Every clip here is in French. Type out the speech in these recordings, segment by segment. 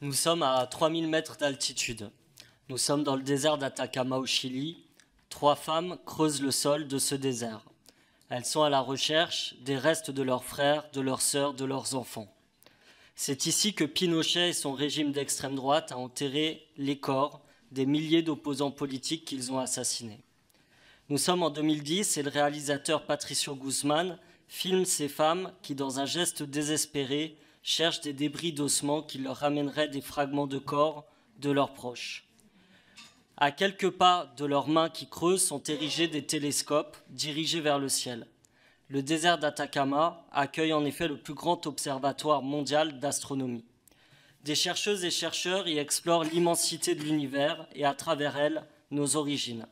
Nous sommes à 3000 mètres d'altitude. Nous sommes dans le désert d'Atacama au Chili. 3 femmes creusent le sol de ce désert. Elles sont à la recherche des restes de leurs frères, de leurs sœurs, de leurs enfants. C'est ici que Pinochet et son régime d'extrême droite a enterré les corps des milliers d'opposants politiques qu'ils ont assassinés. Nous sommes en 2010 et le réalisateur Patricio Guzmán filme ces femmes qui, dans un geste désespéré, cherchent des débris d'ossements qui leur ramèneraient des fragments de corps de leurs proches. À quelques pas de leurs mains qui creusent sont érigés des télescopes dirigés vers le ciel. Le désert d'Atacama accueille en effet le plus grand observatoire mondial d'astronomie. Des chercheuses et chercheurs y explorent l'immensité de l'univers et à travers elle, nos origines.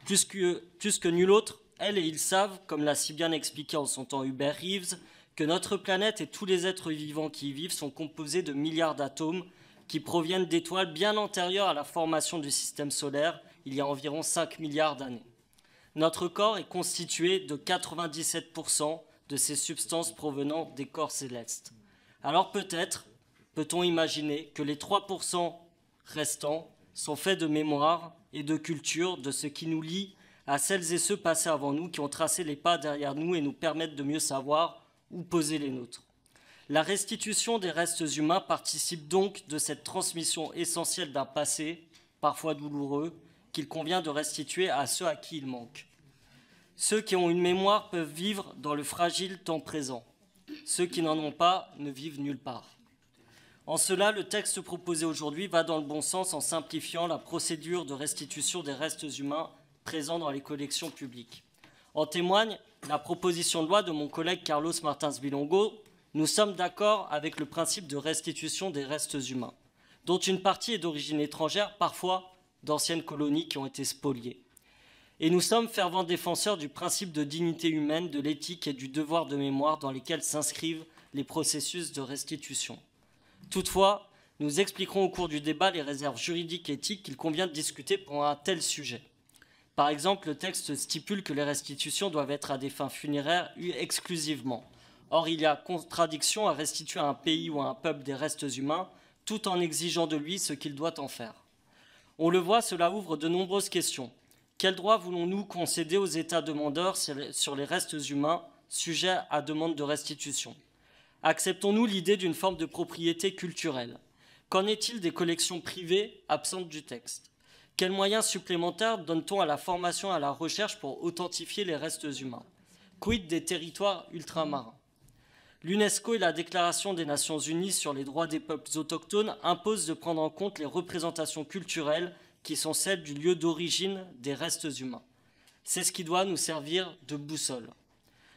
Plus que nul autre, elles et ils savent, comme l'a si bien expliqué en son temps Hubert Reeves, que notre planète et tous les êtres vivants qui y vivent sont composés de milliards d'atomes qui proviennent d'étoiles bien antérieures à la formation du système solaire, il y a environ 5 milliards d'années. Notre corps est constitué de 97% de ces substances provenant des corps célestes. Alors peut-on imaginer que les 3% restants sont faits de mémoire et de culture, de ce qui nous lie à celles et ceux passés avant nous, qui ont tracé les pas derrière nous et nous permettent de mieux savoir où poser les nôtres. La restitution des restes humains participe donc de cette transmission essentielle d'un passé, parfois douloureux, qu'il convient de restituer à ceux à qui il manque. Ceux qui ont une mémoire peuvent vivre dans le fragile temps présent. Ceux qui n'en ont pas ne vivent nulle part. En cela, le texte proposé aujourd'hui va dans le bon sens en simplifiant la procédure de restitution des restes humains présents dans les collections publiques. En témoigne la proposition de loi de mon collègue Carlos Martins Bilongo. Nous sommes d'accord avec le principe de restitution des restes humains, dont une partie est d'origine étrangère, parfois d'anciennes colonies qui ont été spoliées. Et nous sommes fervents défenseurs du principe de dignité humaine, de l'éthique et du devoir de mémoire dans lesquels s'inscrivent les processus de restitution. Toutefois, nous expliquerons au cours du débat les réserves juridiques et éthiques qu'il convient de discuter pour un tel sujet. Par exemple, le texte stipule que les restitutions doivent être à des fins funéraires exclusivement. Or, il y a contradiction à restituer à un pays ou à un peuple des restes humains, tout en exigeant de lui ce qu'il doit en faire. On le voit, cela ouvre de nombreuses questions. Quel droit voulons-nous concéder aux États demandeurs sur les restes humains sujets à demande de restitution? Acceptons-nous l'idée d'une forme de propriété culturelle? Qu'en est-il des collections privées absentes du texte? Quels moyens supplémentaires donne-t-on à la formation et à la recherche pour authentifier les restes humains? Quid des territoires ultramarins? L'UNESCO et la Déclaration des Nations Unies sur les droits des peuples autochtones imposent de prendre en compte les représentations culturelles qui sont celles du lieu d'origine des restes humains. C'est ce qui doit nous servir de boussole.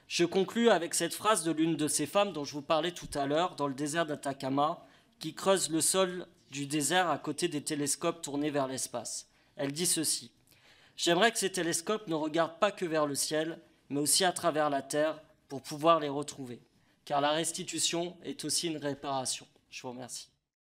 Je conclus avec cette phrase de l'une de ces femmes dont je vous parlais tout à l'heure, dans le désert d'Atacama, qui creuse le sol du désert à côté des télescopes tournés vers l'espace. Elle dit ceci: « J'aimerais que ces télescopes ne regardent pas que vers le ciel, mais aussi à travers la terre pour pouvoir les retrouver. Car la restitution est aussi une réparation. » Je vous remercie.